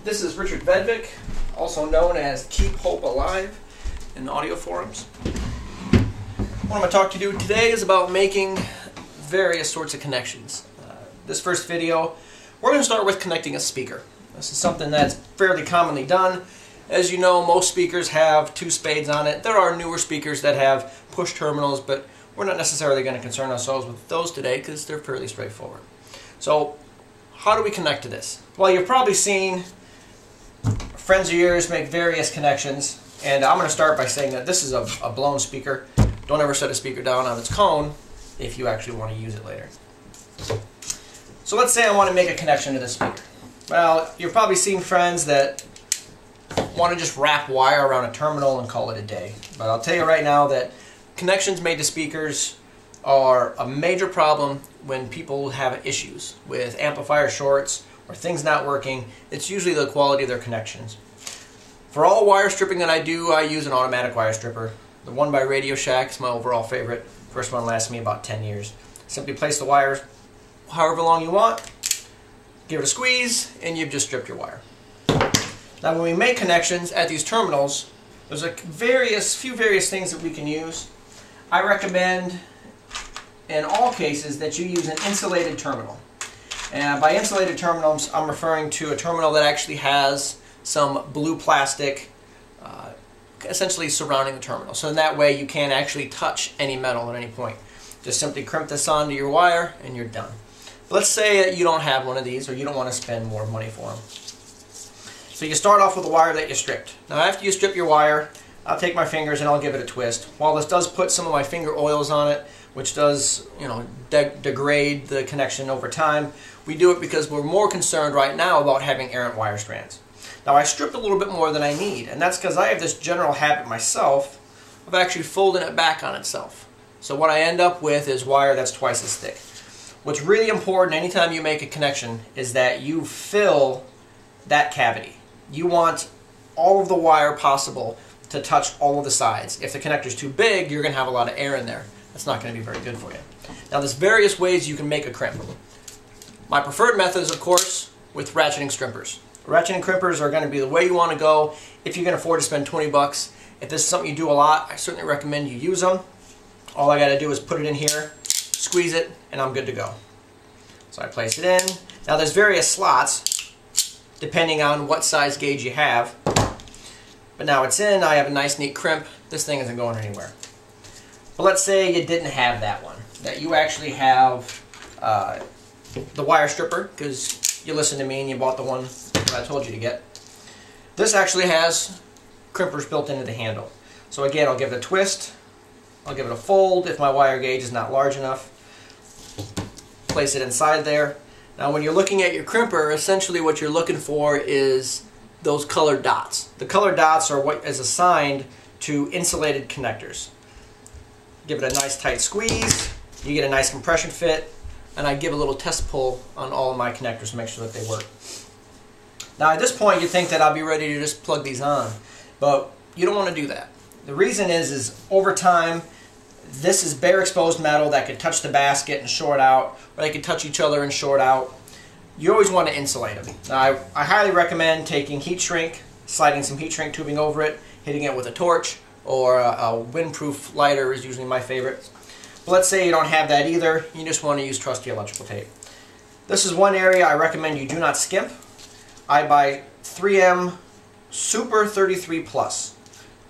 This is Richard Vedvik, also known as Keep Hope Alive in audio forums. What I'm going to talk to you today is about making various sorts of connections. This first video, we're going to start with connecting a speaker. This is something that's fairly commonly done. As you know, most speakers have two spades on it. There are newer speakers that have push terminals, but we're not necessarily going to concern ourselves with those today because they're fairly straightforward. So, how do we connect to this? Well, you've probably seen friends of yours make various connections, and I'm going to start by saying that this is a blown speaker. Don't ever set a speaker down on its cone if you actually want to use it later. So let's say I want to make a connection to this speaker. Well, you've probably seen friends that want to just wrap wire around a terminal and call it a day. But I'll tell you right now that connections made to speakers are a major problem when people have issues with amplifier shorts or things not working. It's usually the quality of their connections. For all wire stripping that I do, I use an automatic wire stripper. The one by Radio Shack is my overall favorite. First one lasts me about 10 years. Simply place the wires however long you want, give it a squeeze, and you've just stripped your wire. Now when we make connections at these terminals, there's few various things that we can use. I recommend in all cases that you use an insulated terminal. And by insulated terminals, I'm referring to a terminal that actually has some blue plastic essentially surrounding the terminal. So in that way you can't actually touch any metal at any point. Just simply crimp this onto your wire and you're done. But let's say that you don't have one of these or you don't want to spend more money for them. So you start off with the wire that you stripped. Now after you strip your wire, I'll take my fingers and I'll give it a twist. While this does put some of my finger oils on it, which does, degrade the connection over time, we do it because we're more concerned right now about having errant wire strands. Now I stripped a little bit more than I need, and that's because I have this general habit myself of actually folding it back on itself. So what I end up with is wire that's twice as thick. What's really important anytime you make a connection is that you fill that cavity. You want all of the wire possible to touch all of the sides. If the connector's too big, you're going to have a lot of air in there. That's not going to be very good for you. Now there's various ways you can make a crimp. My preferred method is, of course, with ratcheting strippers. Ratcheting crimpers are going to be the way you want to go if you can afford to spend 20 bucks. If this is something you do a lot, I certainly recommend you use them. All I got to do is put it in here, squeeze it, and I'm good to go. So I place it in. Now there's various slots depending on what size gauge you have. But now it's in, I have a nice neat crimp. This thing isn't going anywhere. But let's say you didn't have that one, that you actually have the wire stripper, because you listened to me and you bought the one that I told you to get. This actually has crimpers built into the handle. So again, I'll give it a twist, I'll give it a fold if my wire gauge is not large enough, place it inside there. Now when you're looking at your crimper, essentially what you're looking for is those colored dots. The colored dots are what is assigned to insulated connectors. Give it a nice tight squeeze, you get a nice compression fit, and I give a little test pull on all of my connectors to make sure that they work. Now at this point you think that I'll be ready to just plug these on, but you don't want to do that. The reason is over time this is bare exposed metal that could touch the basket and short out, or they could touch each other and short out. You always want to insulate them. Now I highly recommend taking heat shrink, sliding some heat shrink tubing over it, hitting it with a torch, or a windproof lighter is usually my favorite. But let's say you don't have that either, you just want to use trusty electrical tape. This is one area I recommend you do not skimp. I buy 3M Super 33 Plus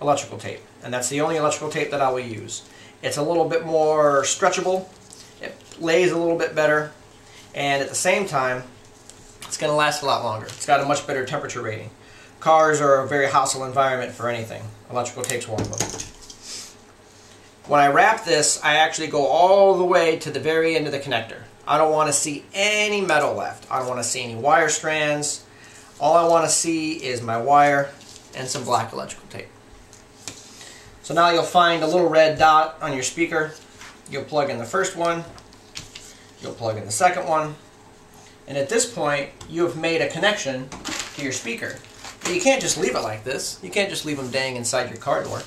electrical tape, and that's the only electrical tape that I will use. It's a little bit more stretchable, it lays a little bit better, and at the same time it's going to last a lot longer. It's got a much better temperature rating. Cars are a very hostile environment for anything. Electrical tape's one of them. When I wrap this, I actually go all the way to the very end of the connector. I don't want to see any metal left. I don't want to see any wire strands. All I want to see is my wire and some black electrical tape. So now you'll find a little red dot on your speaker. You'll plug in the first one. You'll plug in the second one. And at this point, you have made a connection to your speaker. But you can't just leave it like this. You can't just leave them dangling inside your car door.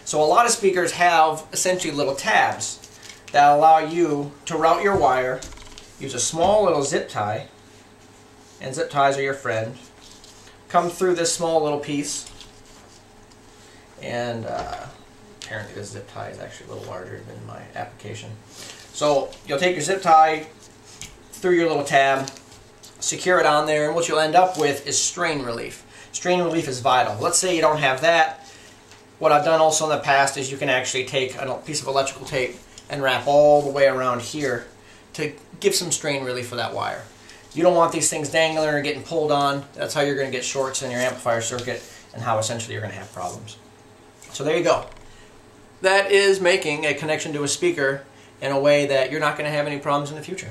So a lot of speakers have essentially little tabs that allow you to route your wire. Use a small little zip tie, and zip ties are your friend. come through this small little piece, and apparently this zip tie is actually a little larger than my application. So you'll take your zip tie through your little tab, secure it on there, and what you'll end up with is strain relief. Strain relief is vital. Let's say you don't have that. What I've done also in the past is you can actually take a piece of electrical tape and wrap all the way around here to give some strain relief for that wire. You don't want these things dangling or getting pulled on. That's how you're going to get shorts in your amplifier circuit and how essentially you're going to have problems. So there you go. That is making a connection to a speaker in a way that you're not going to have any problems in the future.